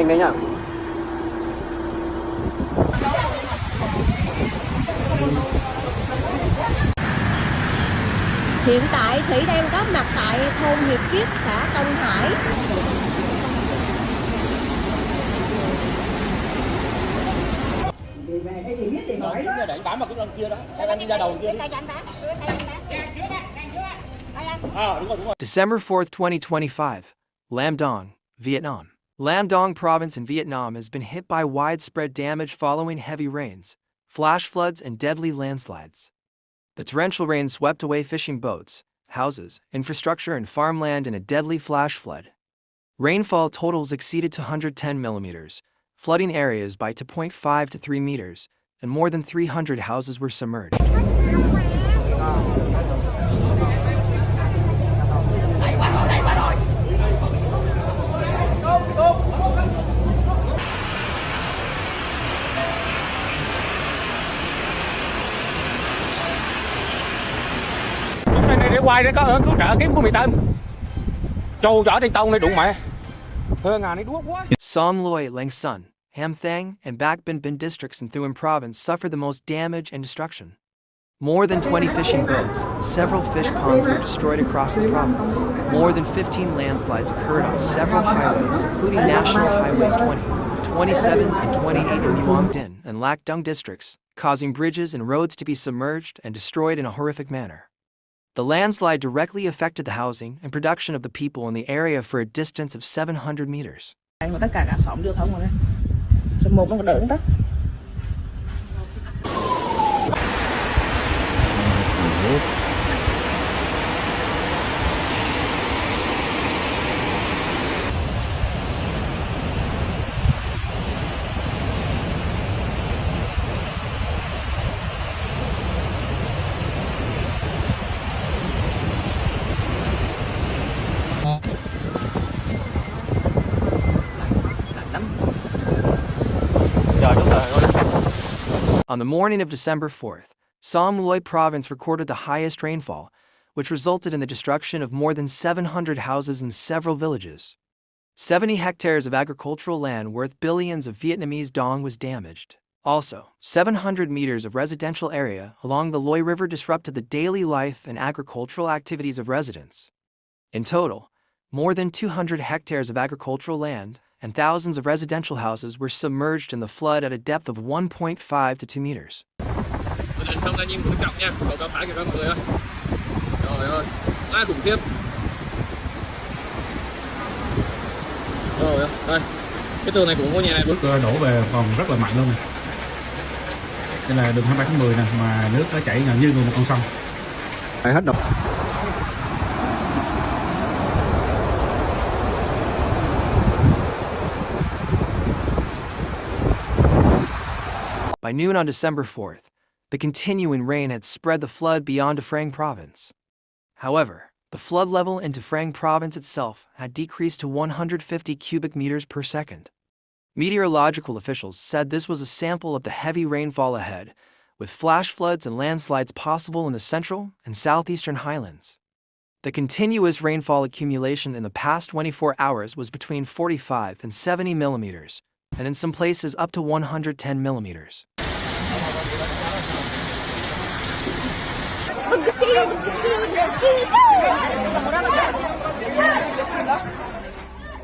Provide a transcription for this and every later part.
mình đây nhá. Hiện tại Thủy đang có mặt tại thôn Hiệp Kiết, xã Tân Hải. Để bám vào cái lần kia đó. Anh đi ra đầu kia. December 4th, 2025, Lam Dong, Vietnam. Lam Dong Province in Vietnam has been hit by widespread damage following heavy rains, flash floods, and deadly landslides. The torrential rain swept away fishing boats, houses, infrastructure, and farmland in a deadly flash flood. Rainfall totals exceeded 210 millimeters, flooding areas by 2.5 to 3 meters, and more than 300 houses were submerged. Để quay để có ơn cứu trợ kiếm của miền Tân. Trâu chở trên tông này đụng mẹ. Hơn ngàn này đuốc quá. Som Loi, Lang Son, Ham Thang, and Bac Bin Bin districts in Thuan Province suffered the most damage and destruction. More than 20 fishing boats and several fish ponds were destroyed across the province. More than 15 landslides occurred on several highways, including National Highways 20, 27, and 28 in Muang Din and Lac Dung districts, causing bridges and roads to be submerged and destroyed in a horrific manner. The landslide directly affected the housing and production of the people in the area for a distance of 700 meters. Tất cả cả xóm đưa thông rồi đấy. Số 1 nó đỡ đó. On the morning of December 4th, Som Loi Province recorded the highest rainfall, which resulted in the destruction of more than 700 houses in several villages. 70 hectares of agricultural land worth billions of Vietnamese dong was damaged. Also, 700 meters of residential area along the Loi River disrupted the daily life and agricultural activities of residents. In total, more than 200 hectares of agricultural land and thousands of residential houses were submerged in the flood at a depth of 1.5 to 2 meters. Xong ra nhìn của trọng nha, cầu cao phải kìa mọi người ơi. Trời ơi, quá khủng khiếp. Trời ơi, đây, cái tường này của ngôi nhà này nước đổ về còn rất là mạnh luôn này. Đây là đường 23 tháng 10 nè, mà nước nó chảy như một con sông. Hết độc. By noon on December 4th, the continuing rain had spread the flood beyond Phrang Province. However, the flood level into Phrang Province itself had decreased to 150 cubic meters per second. Meteorological officials said this was a sample of the heavy rainfall ahead, with flash floods and landslides possible in the central and southeastern highlands. The continuous rainfall accumulation in the past 24 hours was between 45 and 70 millimeters, and in some places up to 110 millimeters.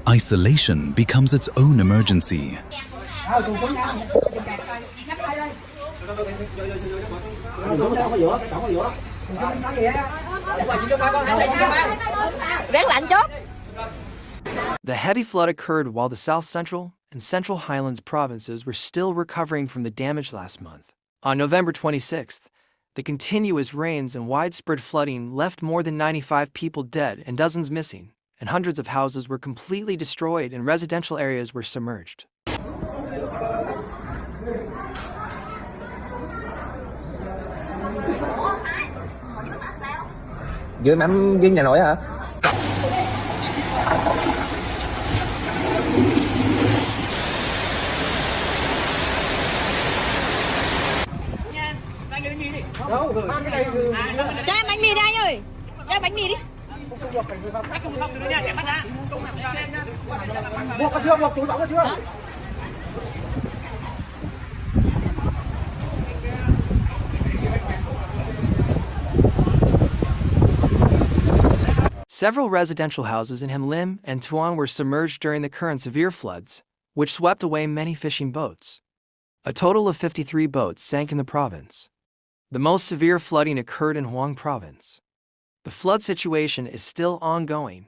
Isolation becomes its own emergency. The heavy flood occurred while the South Central and Central Highlands provinces were still recovering from the damage last month. On November 26th, the continuous rains and widespread flooding left more than 95 people dead and dozens missing, and hundreds of houses were completely destroyed and residential areas were submerged. Dưới mắm viên nhà nổi hả? Cho em bánh mì đi anh ơi. Cho em bánh mì đi. Several residential houses in Him Lim and Tuan were submerged during the current severe floods, which swept away many fishing boats. A total of 53 boats sank in the province. The most severe flooding occurred in Huang Province. The flood situation is still ongoing,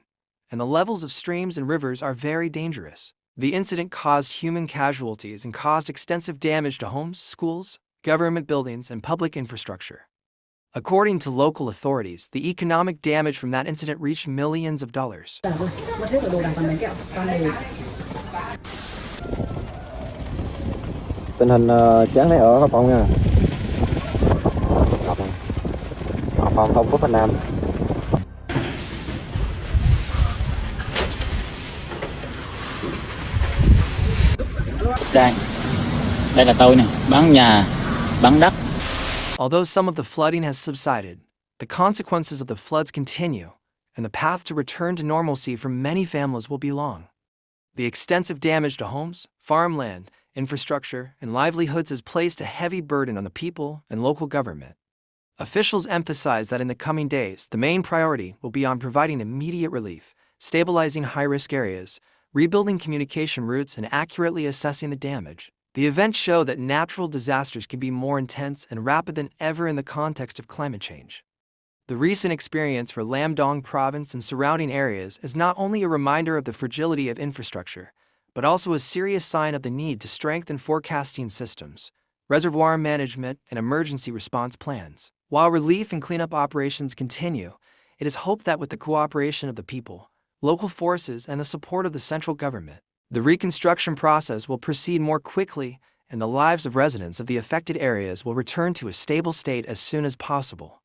and the levels of streams and rivers are very dangerous. The incident caused human casualties and caused extensive damage to homes, schools, government buildings, and public infrastructure. According to local authorities, the economic damage from that incident reached millions of dollars. Tình hình sáng nay ở Hợp Phong nha. Hợp Phong Thông Phước Thanh Nam. Đây là tôi nè, bán nhà, bán đất. Although some of the flooding has subsided, the consequences of the floods continue, and the path to return to normalcy for many families will be long. The extensive damage to homes, farmland, infrastructure, and livelihoods has placed a heavy burden on the people and local government. Officials emphasize that in the coming days, the main priority will be on providing immediate relief, stabilizing high-risk areas, rebuilding communication routes, and accurately assessing the damage. The events show that natural disasters can be more intense and rapid than ever in the context of climate change. The recent experience for Lam Dong Province and surrounding areas is not only a reminder of the fragility of infrastructure, but also a serious sign of the need to strengthen forecasting systems, reservoir management, and emergency response plans. While relief and cleanup operations continue, it is hoped that with the cooperation of the people, local forces, and the support of the central government, the reconstruction process will proceed more quickly and the lives of residents of the affected areas will return to a stable state as soon as possible.